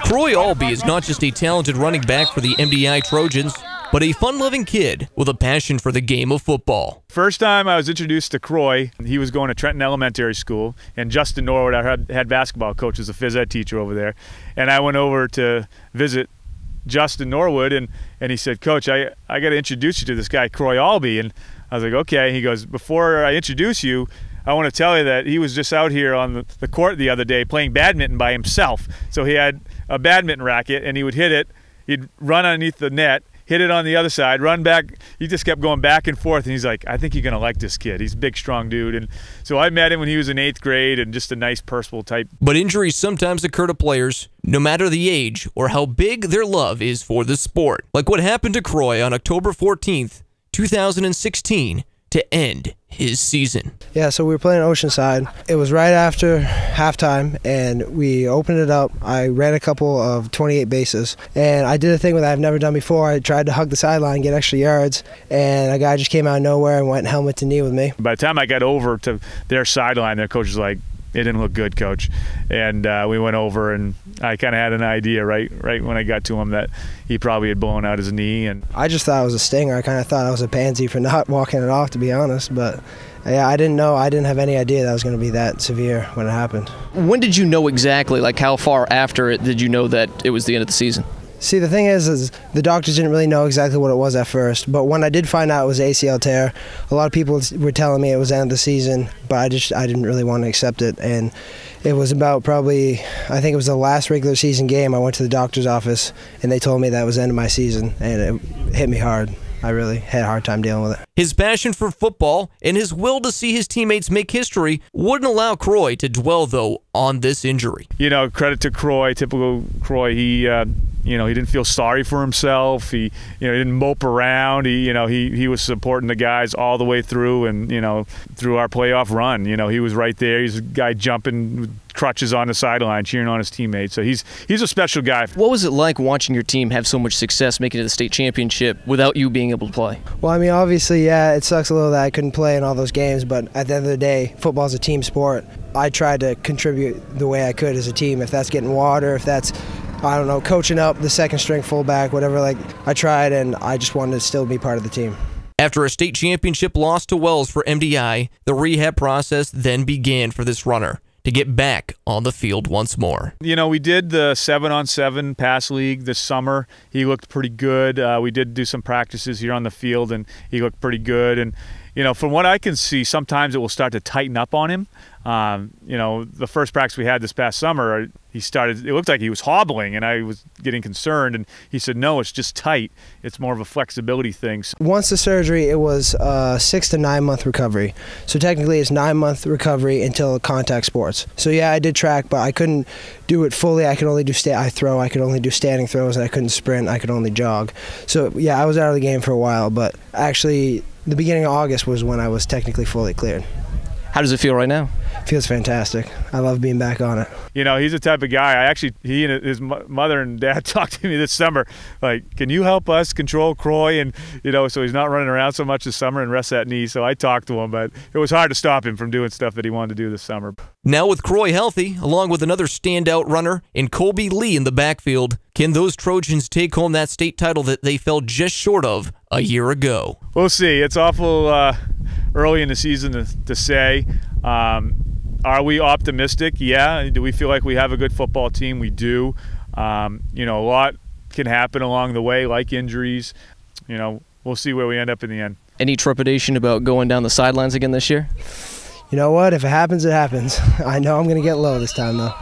Croix Albee is not just a talented running back for the MDI Trojans, but a fun-loving kid with a passion for the game of football. First time I was introduced to Croix, he was going to Trenton Elementary School, and Justin Norwood, our head basketball coach, is a phys ed teacher over there. And I went over to visit Justin Norwood, and he said, "Coach, I got to introduce you to this guy, Croix Albee." And I was like, "Okay." He goes, "Before I introduce you, I want to tell you that he was just out here on the court the other day playing badminton by himself. So he had a badminton racket, and he would hit it. He'd run underneath the net, hit it on the other side, run back. He just kept going back and forth, and he's like, I think you're going to like this kid. He's a big, strong dude." And so I met him when he was in 8th grade, and just a nice, personable type. But injuries sometimes occur to players, no matter the age or how big their love is for the sport. Like what happened to Croix on October 14th, 2016, to end his season. Yeah, so we were playing Oceanside. It was right after halftime, and we opened it up. I ran a couple of 28 bases, and I did a thing that I've never done before. I tried to hug the sideline, get extra yards, and a guy just came out of nowhere and went helmet to knee with me. By the time I got over to their sideline, their coach was like, "It didn't look good, Coach." And we went over, and I kind of had an idea right when I got to him that he probably had blown out his knee. And I just thought it was a stinger. I kind of thought I was a pansy for not walking it off, to be honest. But yeah, I didn't know. I didn't have any idea that was going to be that severe when it happened. When did you know exactly, like how far after it did you know that it was the end of the season? See, the thing is the doctors didn't really know exactly what it was at first, but when I did find out it was ACL tear, a lot of people were telling me it was the end of the season, but I didn't really want to accept it. And it was about probably, I think it was the last regular season game, I went to the doctor's office, and they told me that was the end of my season, and it hit me hard. I really had a hard time dealing with it. His passion for football and his will to see his teammates make history wouldn't allow Croix to dwell, though, on this injury. You know, credit to Croix, typical Croix. He didn't feel sorry for himself. He didn't mope around. He was supporting the guys all the way through, and through our playoff run. He was right there. He's a guy jumping with crutches on the sideline, cheering on his teammates. So he's a special guy. What was it like watching your team have so much success making it to the state championship without you being able to play? Well, I mean, obviously, yeah, it sucks a little that I couldn't play in all those games, but at the end of the day, football's a team sport. I tried to contribute the way I could as a team. If that's getting water, if that's, I don't know, coaching up the second string fullback, whatever, like, I tried, and I just wanted to still be part of the team. After a state championship loss to Wells for MDI, the rehab process then began for this runner to get back on the field once more. We did the 7-on-7 pass league this summer. He looked pretty good. We did do some practices here on the field, and he looked pretty good. And from what I can see, sometimes it will start to tighten up on him. The first practice we had this past summer, it looked like he was hobbling, and I was getting concerned, and he said, "No, it's just tight. It's more of a flexibility thing." Once the surgery, it was a 6 to 9 month recovery. So technically it's 9-month recovery until contact sports. So yeah, I did track, but I couldn't do it fully. I could only do I could only do standing throws, and I couldn't sprint. I could only jog. So yeah, I was out of the game for a while, but actually the beginning of August was when I was technically fully cleared. How does it feel right now? It feels fantastic. I love being back on it. He's the type of guy, he and his mother and dad talked to me this summer, like, can you help us control Croix? And, so he's not running around so much this summer and rest that knee. So I talked to him, but it was hard to stop him from doing stuff that he wanted to do this summer. Now with Croix healthy, along with another standout runner in Colby Lee in the backfield, can those Trojans take home that state title that they fell just short of a year ago? We'll see. It's awful early in the season to say. Are we optimistic? Yeah. Do we feel like we have a good football team? We do. A lot can happen along the way, like injuries. We'll see where we end up in the end. Any trepidation about going down the sidelines again this year? You know what? If it happens, it happens. I know I'm going to get low this time, though.